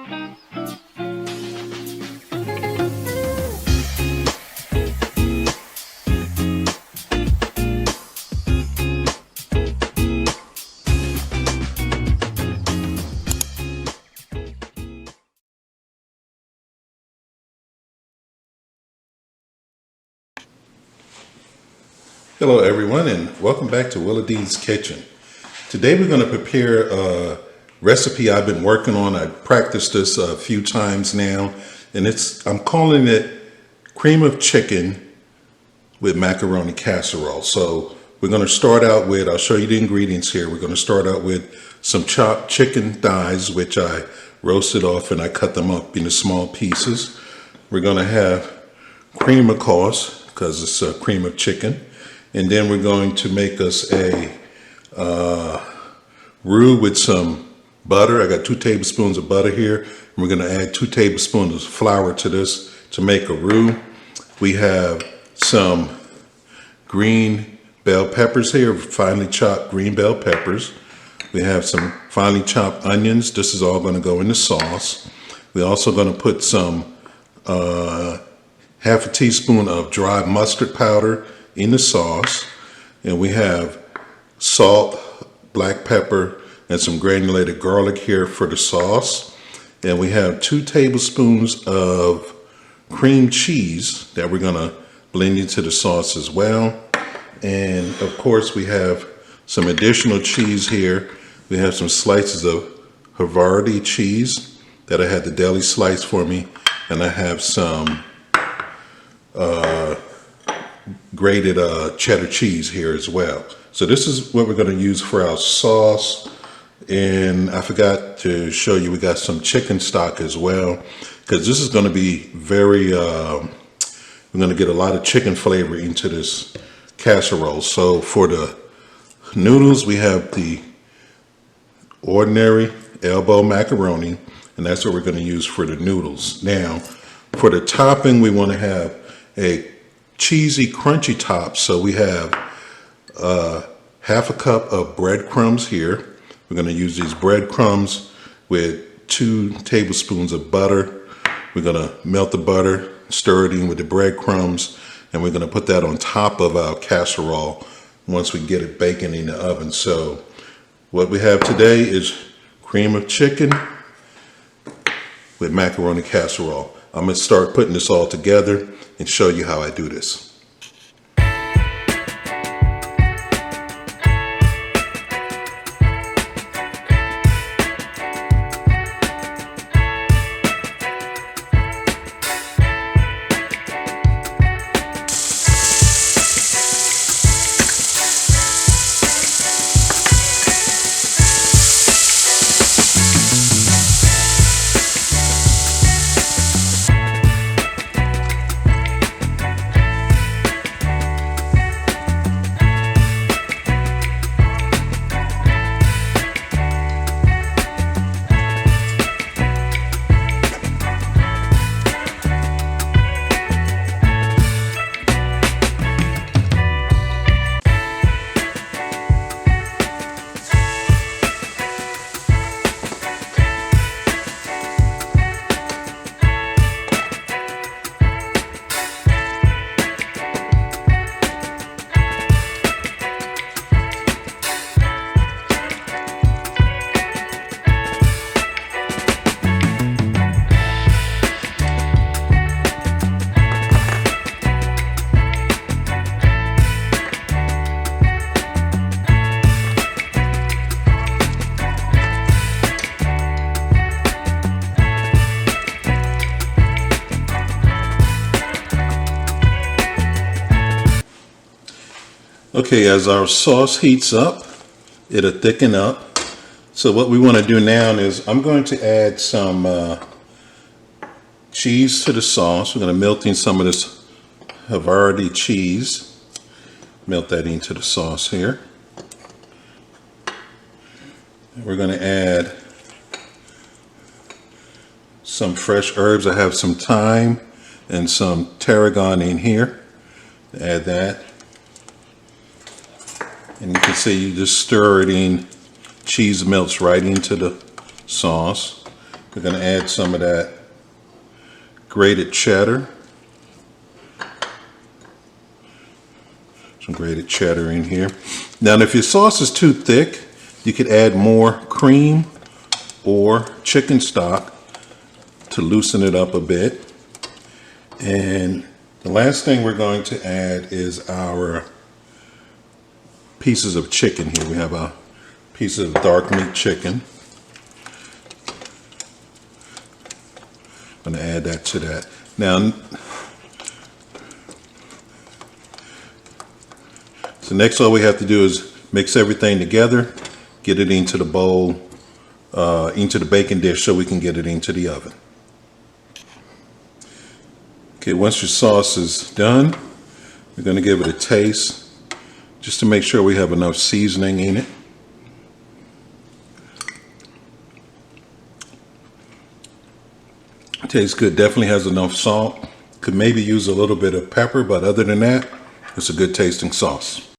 Hello everyone, and welcome back to Willa Dee's Kitchen. Today we're going to prepare a recipe I've been working on. I practiced this a few times now, and I'm calling it cream of chicken with macaroni casserole. So we're going to start out with, I'll show you the ingredients here. We're going to start out with some chopped chicken thighs, which I roasted off and I cut them up into small pieces. We're going to have cream, of course, because it's a cream of chicken. And then we're going to make us a roux with some butter. I got 2 tablespoons of butter here. And we're going to add 2 tablespoons of flour to this to make a roux. We have some green bell peppers here, finely chopped green bell peppers. We have some finely chopped onions. This is all going to go in the sauce. We're also going to put some half a teaspoon of dry mustard powder in the sauce, and we have salt, black pepper, and some granulated garlic here for the sauce. And we have 2 tablespoons of cream cheese that we're gonna blend into the sauce as well. And of course we have some additional cheese here. We have some slices of Havarti cheese that I had the deli slice for me, and I have some grated cheddar cheese here as well. So this is what we're going to use for our sauce. And I forgot to show you, we got some chicken stock as well, because this is going to be very, we're going to get a lot of chicken flavor into this casserole. So for the noodles, we have the ordinary elbow macaroni, and that's what we're going to use for the noodles. Now, for the topping, we want to have a cheesy, crunchy top. So we have half a cup of breadcrumbs here. We're going to use these breadcrumbs with 2 tablespoons of butter. We're going to melt the butter, stir it in with the breadcrumbs, and we're going to put that on top of our casserole once we get it baking in the oven. So what we have today is cream of chicken with macaroni casserole. I'm going to start putting this all together and show you how I do this. Okay, as our sauce heats up, it'll thicken up. So what we want to do now is I'm going to add some cheese to the sauce. We're going to melt in some of this Havarti cheese. Melt that into the sauce here. We're going to add some fresh herbs. I have some thyme and some tarragon in here. Add that. And you can see you just stir it in. Cheese melts right into the sauce. We're going to add some of that grated cheddar. Some grated cheddar in here. Now, if your sauce is too thick, you could add more cream or chicken stock to loosen it up a bit. And the last thing we're going to add is our pieces of chicken here. We have a piece of dark meat chicken. I'm going to add that to that. Now, so next all we have to do is mix everything together, get it into the bowl, into the baking dish so we can get it into the oven. Okay, once your sauce is done, we're going to give it a taste just to make sure we have enough seasoning in it. Tastes good, definitely has enough salt. Could maybe use a little bit of pepper, but other than that, it's a good tasting sauce.